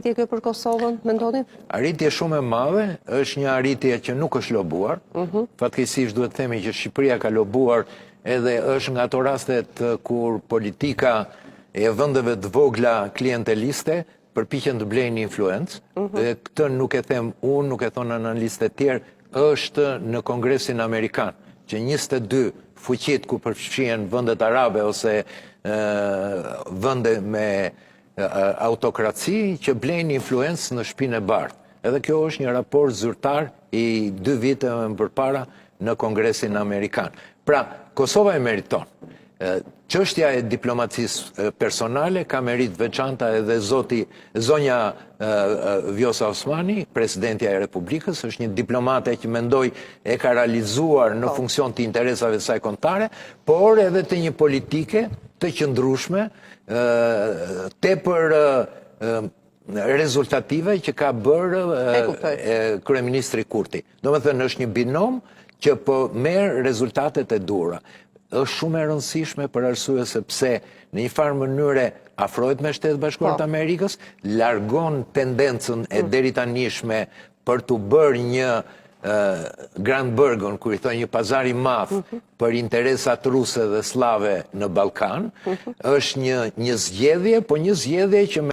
arritje kjo për Kosovën, mendoni? Arritje shumë e madhe, është një arritje që nuk është lobuar. Fatkeqësisht duhet të themi që Shqipëria ka lobuar edhe është nga ato rastet kur politika e vendeve të vogla klienteliste përpiqen të blejnë influencë. Dhe këtë nuk e them unë, nuk e thonë analistë të tjerë, është në Kongresin Amerikan, që 22 fuqit ku përfshihen vendet arabe ose vende me autokraci që blejnë influencë në Shtëpinë e Bardhë. Edhe kjo është një raport zyrtar i 2 viteve më përpara në Kongresin Amerikan. Pra, Kosova e meriton. Çështja e diplomacisë personale ka merit veçanta edhe zonja Vjosa Osmani, presidentja e Republikës, është një diplomate që mendoj e ka realizuar në funksion të interesave saj kombëtare, por edhe të një politike të qëndrueshme, tepër rezultative që ka bërë kryeministri Kurti. Domethënë është një binom që po merr rezultatet e duhura. Është shumë e rëndësishme për arsye sepse në një farë mënyre afrohet me Shtetet Bashkuara të Amerikës, largon tendencën e deritanishme për të bërë një Grand Burgon, kur i thonë një pazar i madh për interesat ruse dhe slave në Ballkan, është një zgjedhje, po një zgjedhje që